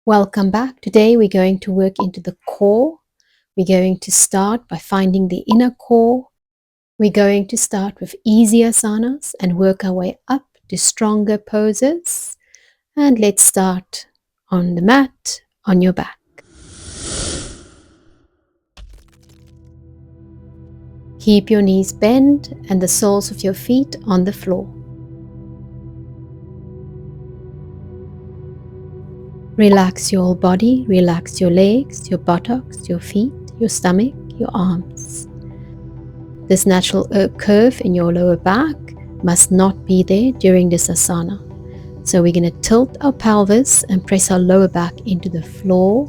Welcome back. Today we're going to work into the core. We're going to start by finding the inner core. We're going to start with easy asanas and work our way up to stronger poses. And let's start on the mat, on your back. Keep your knees bent and the soles of your feet on the floor. Relax your whole body, relax your legs, your buttocks, your feet, your stomach, your arms. This natural curve in your lower back must not be there during this asana. So we're going to tilt our pelvis and press our lower back into the floor,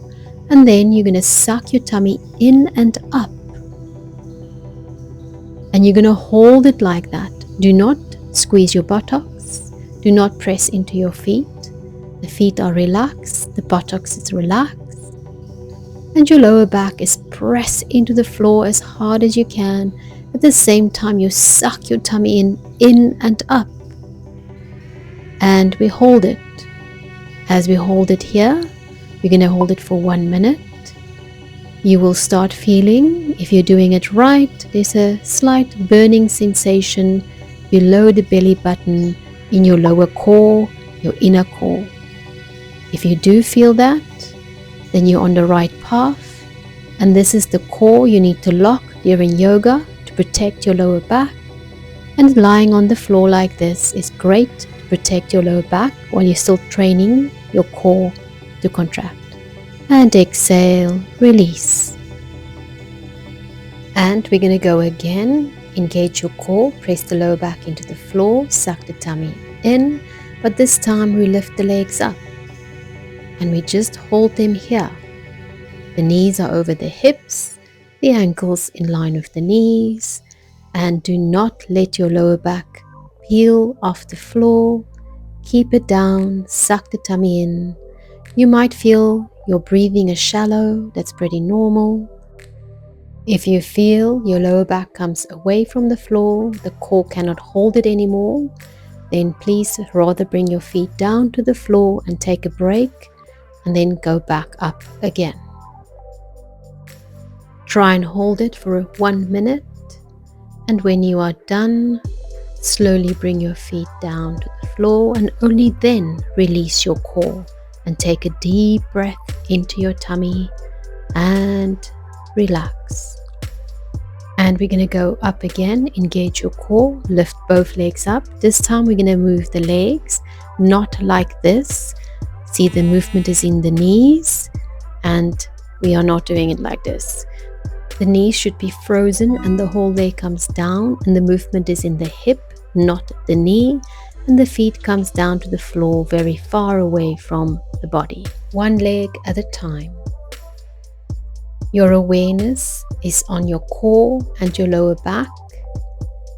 and then you're going to suck your tummy in and up. And you're going to hold it like that. Do not squeeze your buttocks. Do not press into your feet. The feet are relaxed, the buttocks is relaxed, and your lower back is pressed into the floor as hard as you can. At the same time, you suck your tummy in and up. And we hold it. As we hold it here, we're going to hold it for 1 minute. You will start feeling, if you're doing it right, there's a slight burning sensation below the belly button in your lower core, your inner core. If you do feel that, then you're on the right path, and this is the core you need to lock during yoga to protect your lower back. And lying on the floor like this is great to protect your lower back while you're still training your core to contract. And exhale, release. And we're going to go again. Engage your core, press the lower back into the floor, suck the tummy in, but this time we lift the legs up. And we just hold them here. The knees are over the hips, the ankles in line with the knees, and do not let your lower back peel off the floor. Keep it down, suck the tummy in. You might feel your breathing is shallow, that's pretty normal. If you feel your lower back comes away from the floor, the core cannot hold it anymore, then please rather bring your feet down to the floor and take a break, and then go back up again. Try and hold it for 1 minute, and when you are done, slowly bring your feet down to the floor and only then release your core and take a deep breath into your tummy and relax. And we're going to go up again, engage your core, lift both legs up. This time we're going to move the legs, not like this. See, the movement is in the knees, and we are not doing it like this. The knees should be frozen and the whole leg comes down, and the movement is in the hip, not the knee, and the feet comes down to the floor very far away from the body. One leg at a time. Your awareness is on your core and your lower back.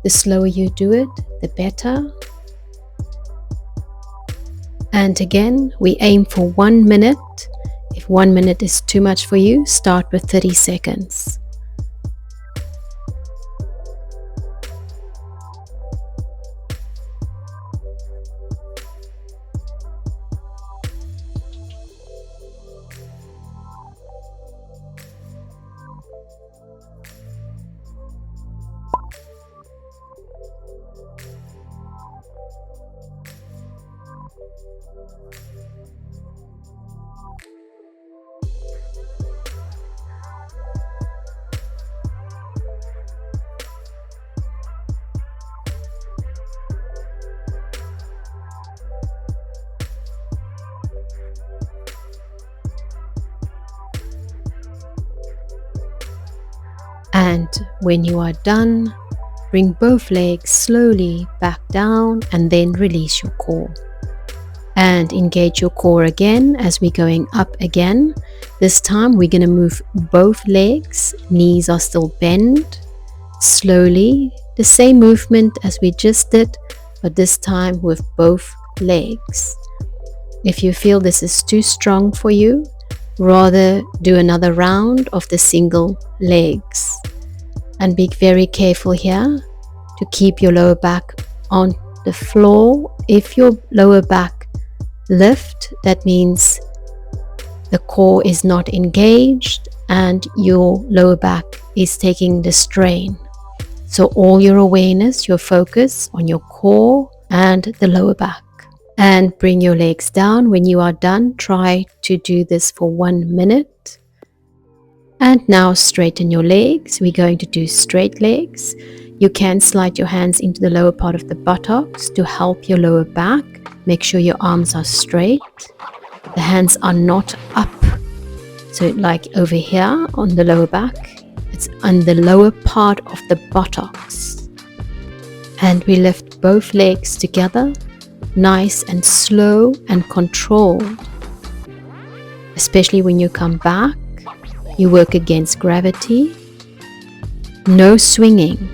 The slower you do it, the better. And again, we aim for 1 minute. If 1 minute is too much for you, start with 30 seconds. And when you are done, bring both legs slowly back down and then release your core. And engage your core again as we're going up again. This time we're going to move both legs, knees are still bent. Slowly, the same movement as we just did, but this time with both legs. If you feel this is too strong for you, rather do another round of the single legs. And be very careful here to keep your lower back on the floor. If your lower back lift, that means the core is not engaged and your lower back is taking the strain. So all your awareness, your focus on your core and the lower back. And bring your legs down. When you are done, try to do this for 1 minute. And now straighten your legs. We're going to do straight legs. You can slide your hands into the lower part of the buttocks to help your lower back. Make sure your arms are straight. The hands are not up. So like over here on the lower back, it's on the lower part of the buttocks. And we lift both legs together, nice and slow and controlled. Especially when you come back, you work against gravity. No swinging.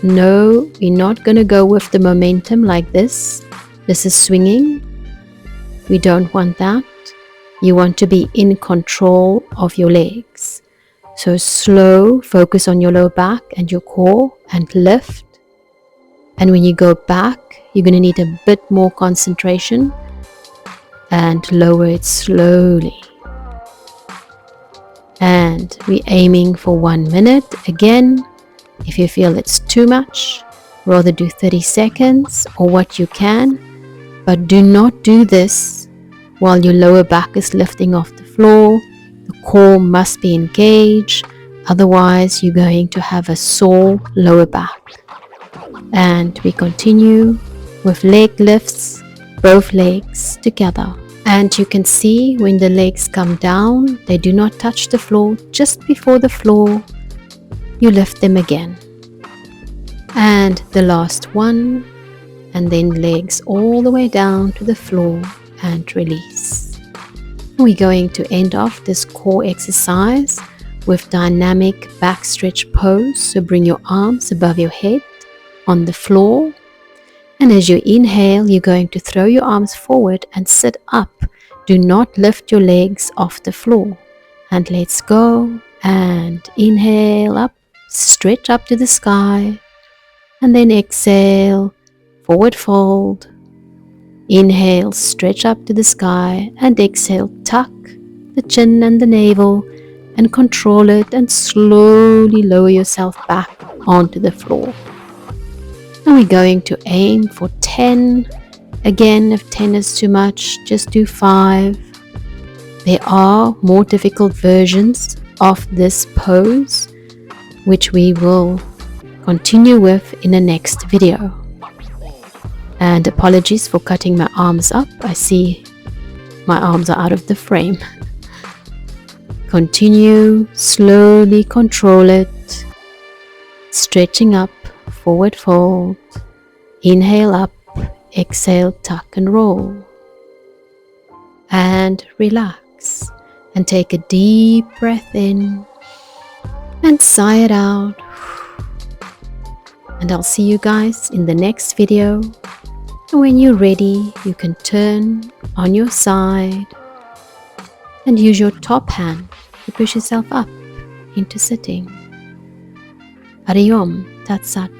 No, we're not going to go with the momentum like this. This is swinging. We don't want that. You want to be in control of your legs. So slow, focus on your lower back and your core and lift. And when you go back, you're going to need a bit more concentration and lower it slowly. And we're aiming for 1 minute. Again, if you feel it's too much, rather do 30 seconds or what you can. But do not do this while your lower back is lifting off the floor. The core must be engaged. Otherwise, you're going to have a sore lower back. And we continue with leg lifts, both legs together. And you can see when the legs come down, they do not touch the floor. Just before the floor, you lift them again. And the last one, and then legs all the way down to the floor and release. We're going to end off this core exercise with dynamic back stretch pose. So bring your arms above your head on the floor. And as you inhale, you're going to throw your arms forward and sit up. Do not lift your legs off the floor. And let's go. And inhale up, stretch up to the sky. And then exhale, forward fold. Inhale, stretch up to the sky. And exhale, tuck the chin and the navel. And control it and slowly lower yourself back onto the floor. And we're going to aim for 10. Again, if 10 is too much, just do 5. There are more difficult versions of this pose, which we will continue with in the next video. And apologies for cutting my arms up. I see my arms are out of the frame. Continue, slowly control it. Stretching up, forward fold. Inhale up, exhale, tuck and roll. And relax. And take a deep breath in. And sigh it out. And I'll see you guys in the next video. And when you're ready, you can turn on your side and use your top hand to push yourself up into sitting. Hari Om Tat Sat.